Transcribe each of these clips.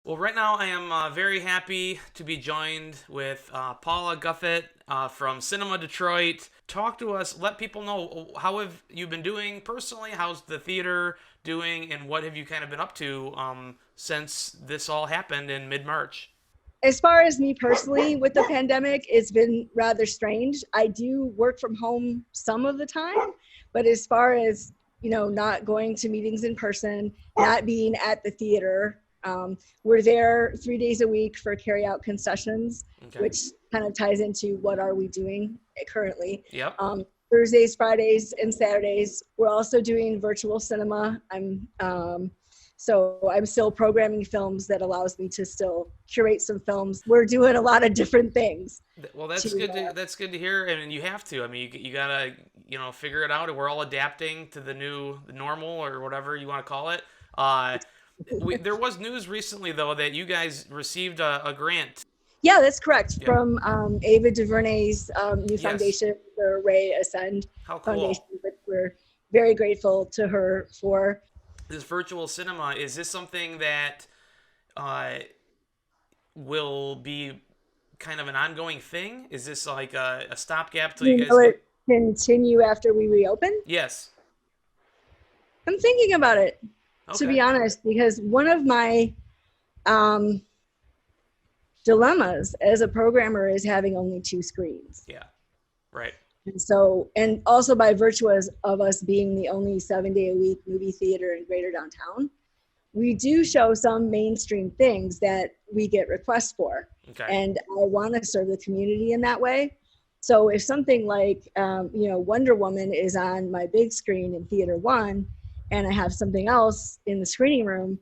Well, right now I am very happy to be joined with Paula Guffett from Cinema Detroit. Talk to us, let people know how have you been doing personally, how's the theater doing, and what have you kind of been up to since this all happened in mid-March? As far as me personally with the pandemic, it's been rather strange. I do work from home some of the time, but as far as not going to meetings in person, not being at the theater, we're there 3 days a week for carry out concessions, Okay. which kind of ties into what are we doing currently. Yep. Thursdays, Fridays, and Saturdays. We're also doing virtual cinema. So I'm still programming films that allows me to still curate some films. We're doing a lot of different things Well, to that's good to hear, and you have to. I mean, you gotta figure it out. We're all adapting to the new normal or whatever you want to call it. There was news recently though that you guys received a grant. Yeah, that's correct. Yep. From Ava DuVernay's new Yes. foundation, the Ray Ascend How Foundation, cool. which we're very grateful to her for. This virtual cinema, is this something that uh, will be kind of an ongoing thing? Is this like a stopgap till you You guys know, get? it continue after we reopen. Yes. I'm thinking about it, to Okay. be honest, because one of my um, dilemmas as a programmer is having only two screens. Yeah. Right. And also by virtue of us being the only 7 day a week movie theater in greater downtown, we do show some mainstream things that we get requests for. Okay. And I want to serve the community in that way. So if something like, Wonder Woman is on my big screen in Theater One, and I have something else in the screening room,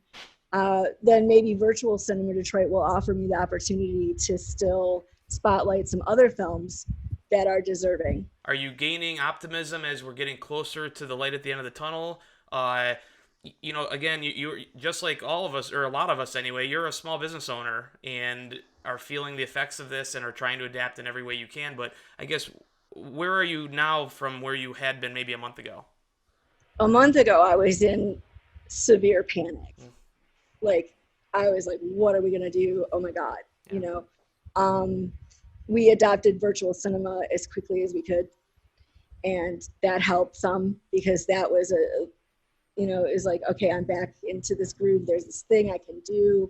then maybe Virtual Cinema Detroit will offer me the opportunity to still spotlight some other films that are deserving. Are you gaining optimism as we're getting closer to the light at the end of the tunnel? Again, you're just like all of us, or a lot of us anyway. You're a small business owner and are feeling the effects of this and are trying to adapt in every way you can. But I guess where are you now from where you had been maybe a month ago? A month ago, I was in severe panic. Mm. Like, I was like, what are we going to do? Oh my God. Yeah. Um, we adopted virtual cinema as quickly as we could. And that helped some because that was it was like, okay, I'm back into this groove. There's this thing I can do.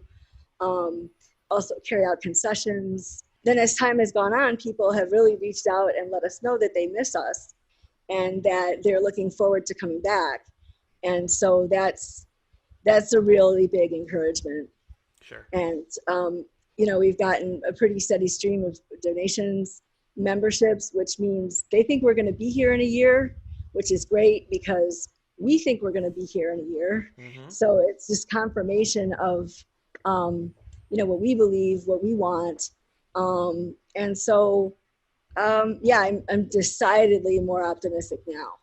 Um, Also carry out concessions. Then as time has gone on, people have really reached out and let us know that they miss us and that they're looking forward to coming back. And so that's a really big encouragement. Sure. And we've gotten a pretty steady stream of donations, memberships, which means they think we're going to be here in a year, which is great because we think we're going to be here in a year. Mm-hmm. So it's just confirmation of what we believe, what we want. And so yeah, I'm decidedly more optimistic now.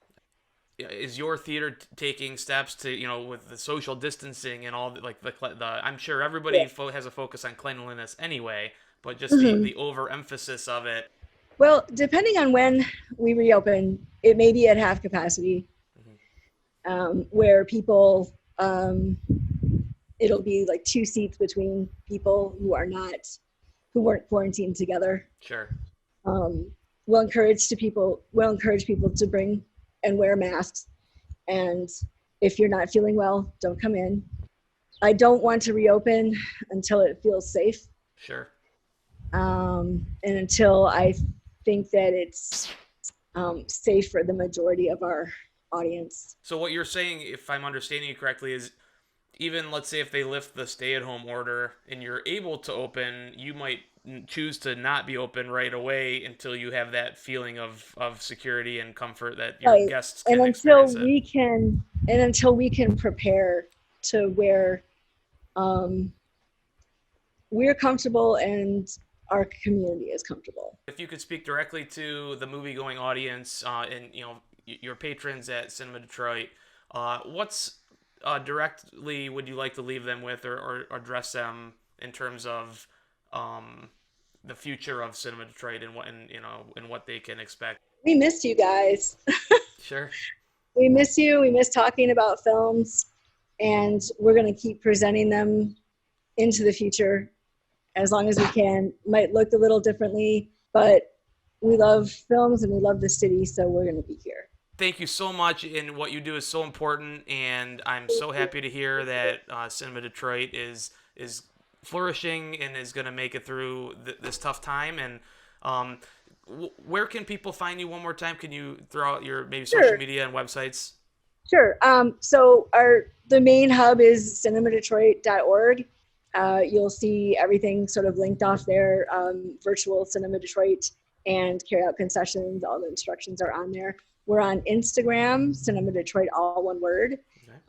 Is your theater taking steps to with the social distancing and all like the I'm sure everybody Yeah. has a focus on cleanliness anyway, but just Mhm. the overemphasis of it. Well, depending on when we reopen, it may be at half capacity, Mhm. where people, it'll be like two seats between people who weren't quarantined together. Sure. Um, we'll encourage people to bring and wear masks. And if you're not feeling well, don't come in. I don't want to reopen until it feels safe, Sure. and until I think that it's safe for the majority of our audience. So what you're saying, if I'm understanding you correctly, is even let's say if they lift the stay-at-home order and you're able to open, you might choose to not be open right away until you have that feeling of security and comfort that your Right. guests And can experience it. until we can prepare to where um, we're comfortable and our community is comfortable. If you could speak directly to the movie-going audience and your patrons at Cinema Detroit, what's directly would you like to leave them with or address them in terms of um, the future of Cinema Detroit and what they can expect? We missed you guys. Sure. We miss you. We miss talking about films, and we're going to keep presenting them into the future as long as we can. Might look a little differently, but we love films and we love the city, so we're going to be here. Thank you so much, and what you do is so important, and I'm so happy to hear that Cinema Detroit is flourishing and is going to make it through this tough time. And um, where can people find you one more time? Can you throw out your maybe social Sure, media and websites? sure. So the main hub is cinemadetroit.org. You'll see everything sort of linked off there. Virtual Cinema Detroit and carry out concessions. All the instructions are on there. We're on Instagram, Cinema Detroit, all one word.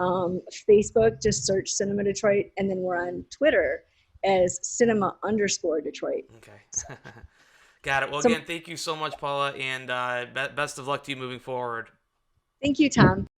Okay. Facebook, just search Cinema Detroit, and then we're on Twitter as cinema_Detroit. So, Okay. Got it. Well, so again, thank you so much, Paula, and best of luck to you moving forward. thank you, Tom.